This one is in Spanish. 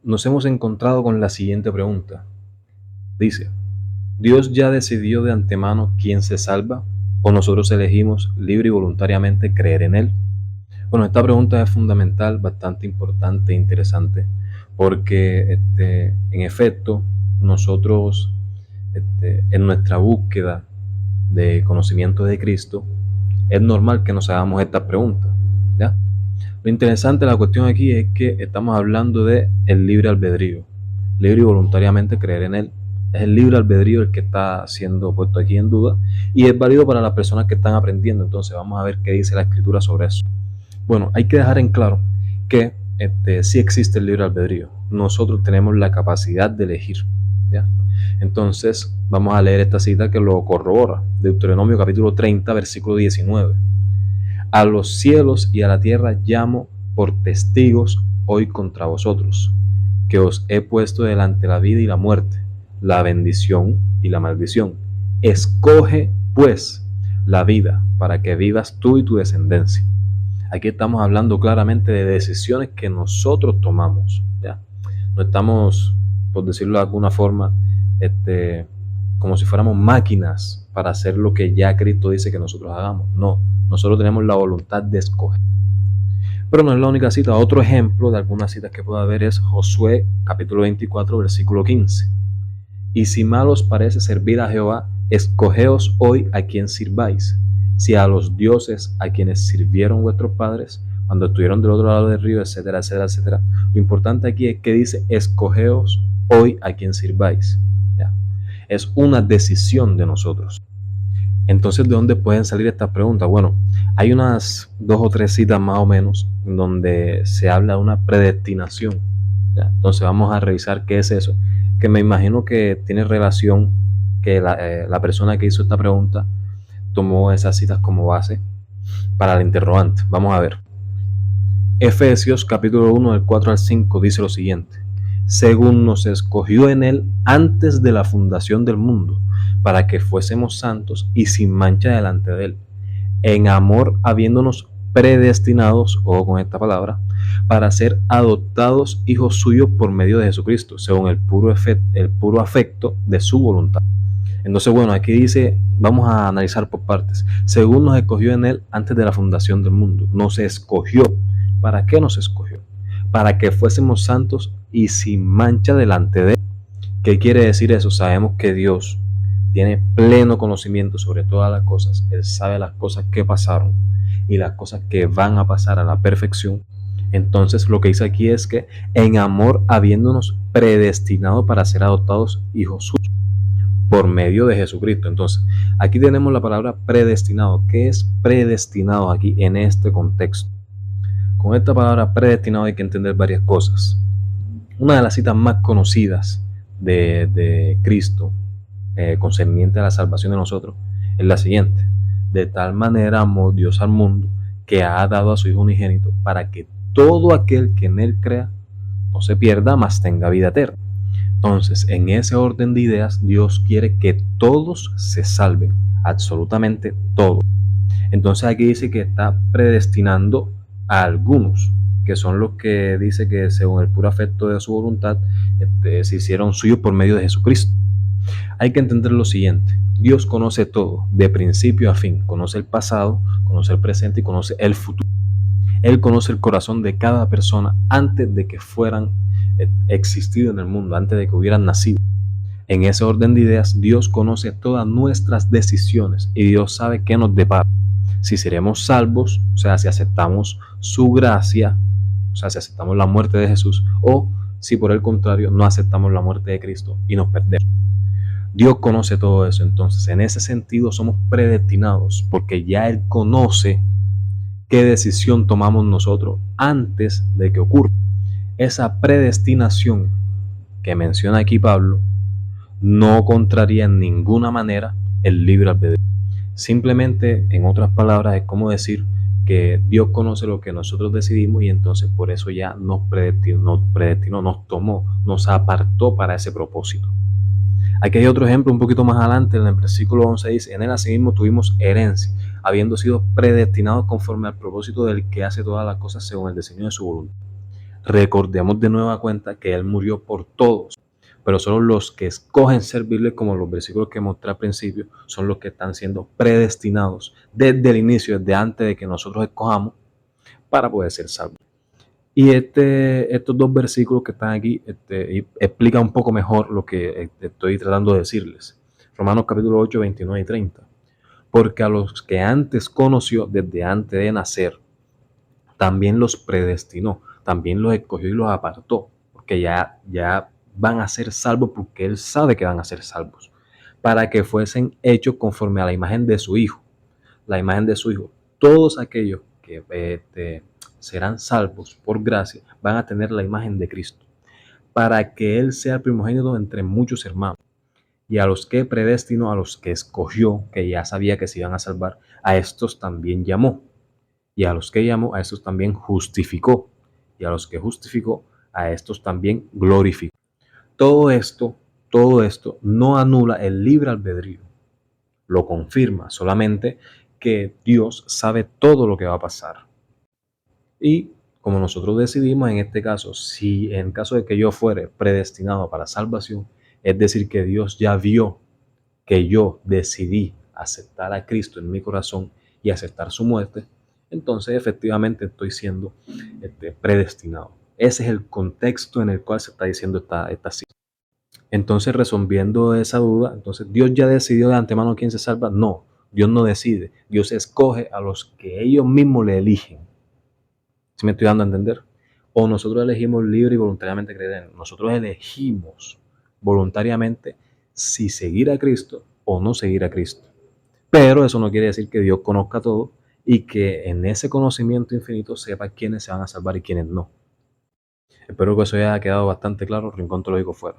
nos hemos encontrado con la siguiente pregunta. Dice, ¿Dios ya decidió de antemano quién se salva o nosotros elegimos libre y voluntariamente creer en Él? Bueno, esta pregunta es fundamental, bastante importante e interesante, porque en efecto nosotros en nuestra búsqueda de conocimiento de Cristo es normal que nos hagamos estas preguntas, ¿ya? Lo interesante de la cuestión aquí es que estamos hablando de el libre albedrío, libre y voluntariamente creer en Él. Es el libre albedrío el que está siendo puesto aquí en duda y es válido para las personas que están aprendiendo. Entonces vamos a ver qué dice la Escritura sobre eso. Bueno, hay que dejar en claro que sí existe el libre albedrío. Nosotros tenemos la capacidad de elegir, ¿ya? Entonces vamos a leer esta cita que lo corrobora. Deuteronomio capítulo 30, versículo 19. A los cielos y a la tierra llamo por testigos hoy contra vosotros, que os he puesto delante la vida y la muerte, la bendición y la maldición. Escoge, pues, la vida para que vivas tú y tu descendencia. Aquí estamos hablando claramente de decisiones que nosotros tomamos, ¿ya? No estamos, por decirlo de alguna forma, como si fuéramos máquinas para hacer lo que ya Cristo dice que nosotros hagamos. No, nosotros tenemos la voluntad de escoger. Pero no es la única cita. Otro ejemplo de algunas citas que puede haber es Josué capítulo 24, versículo 15. Y si mal os parece servir a Jehová, escogeos hoy a quien sirváis, si a los dioses a quienes sirvieron vuestros padres cuando estuvieron del otro lado del río, etcétera, etcétera, etcétera. Lo importante aquí es que dice, escogeos hoy a quien sirváis. ¿Ya? Es una decisión de nosotros. Entonces, ¿de dónde pueden salir estas preguntas? Bueno, hay unas 2 o 3 citas más o menos donde se habla de una predestinación. ¿Ya? Entonces vamos a revisar qué es eso, que me imagino que tiene relación, que la persona que hizo esta pregunta tomó esas citas como base para el interrogante. Vamos a ver. Efesios capítulo 1 del 4 al 5 dice lo siguiente. Según nos escogió en él antes de la fundación del mundo, para que fuésemos santos y sin mancha delante de él, en amor habiéndonos predestinados, o con esta palabra, para ser adoptados hijos suyos por medio de Jesucristo, según el puro afecto de su voluntad. Entonces, bueno, aquí dice, vamos a analizar por partes. Según nos escogió en él antes de la fundación del mundo. Nos escogió. ¿Para qué nos escogió? Para que fuésemos santos y sin mancha delante de él. ¿Qué quiere decir eso? Sabemos que Dios tiene pleno conocimiento sobre todas las cosas. Él sabe las cosas que pasaron y las cosas que van a pasar a la perfección. Entonces lo que dice aquí es que en amor habiéndonos predestinado para ser adoptados hijos suyos por medio de Jesucristo. Entonces aquí tenemos la palabra predestinado. ¿Qué es predestinado aquí en este contexto? Con esta palabra predestinado hay que entender varias cosas. Una de las citas más conocidas de Cristo concerniente a la salvación de nosotros es la siguiente: de tal manera amó Dios al mundo que ha dado a su Hijo unigénito para que todo aquel que en él crea no se pierda, mas tenga vida eterna. Entonces, en ese orden de ideas, Dios quiere que todos se salven, absolutamente todos. Entonces aquí dice que está predestinando a algunos, que son los que dice que según el puro afecto de su voluntad se hicieron suyos por medio de Jesucristo. Hay que entender lo siguiente: Dios conoce todo, de principio a fin. Conoce el pasado, conoce el presente y conoce el futuro. Él conoce el corazón de cada persona antes de que fueran existido en el mundo, antes de que hubieran nacido. En ese orden de ideas, Dios conoce todas nuestras decisiones y Dios sabe qué nos depara. Si seremos salvos, o sea, si aceptamos su gracia, o sea, si aceptamos la muerte de Jesús, o si por el contrario no aceptamos la muerte de Cristo y nos perdemos. Dios conoce todo eso. Entonces, en ese sentido somos predestinados, porque ya Él conoce qué decisión tomamos nosotros antes de que ocurra. Esa predestinación que menciona aquí Pablo no contraría en ninguna manera el libre albedrío. Simplemente, en otras palabras, es como decir que Dios conoce lo que nosotros decidimos y entonces por eso ya nos predestinó, nos tomó, nos apartó para ese propósito. Aquí hay otro ejemplo un poquito más adelante, en el versículo 11 dice: en él asimismo tuvimos herencia, habiendo sido predestinados conforme al propósito del que hace todas las cosas según el diseño de su voluntad. Recordemos de nueva cuenta que Él murió por todos, pero solo los que escogen servirle, como los versículos que mostré al principio, son los que están siendo predestinados desde el inicio, desde antes de que nosotros escojamos, para poder ser salvos. Y estos dos versículos que están aquí explican un poco mejor lo que estoy tratando de decirles. Romanos capítulo 8, 29 y 30. Porque a los que antes conoció desde antes de nacer, también los predestinó, también los escogió y los apartó, porque ya van a ser salvos porque Él sabe que van a ser salvos, para que fuesen hechos conforme a la imagen de su Hijo, la imagen de su Hijo. Todos aquellos que serán salvos por gracia van a tener la imagen de Cristo, para que Él sea el primogénito entre muchos hermanos. Y a los que predestinó, a los que escogió, que ya sabía que se iban a salvar, a estos también llamó. Y a los que llamó, a estos también justificó. Y a los que justificó, a estos también glorificó. Todo esto, todo esto no anula el libre albedrío. Lo confirma solamente que Dios sabe todo lo que va a pasar. Y como nosotros decidimos en este caso, si en caso de que yo fuere predestinado para salvación, es decir, que Dios ya vio que yo decidí aceptar a Cristo en mi corazón y aceptar su muerte, entonces efectivamente estoy siendo predestinado. Ese es el contexto en el cual se está diciendo esta cita. Entonces, resolviendo esa duda, entonces Dios ya decidió de antemano quién se salva. No, Dios no decide. Dios escoge a los que ellos mismos le eligen. ¿Sí me estoy dando a entender? O nosotros elegimos libre y voluntariamente creer en Él. Nosotros elegimos voluntariamente si seguir a Cristo o no seguir a Cristo. Pero eso no quiere decir que Dios conozca todo y que en ese conocimiento infinito sepa quiénes se van a salvar y quiénes no. Espero que eso haya quedado bastante claro. Rincón Teológico fuera.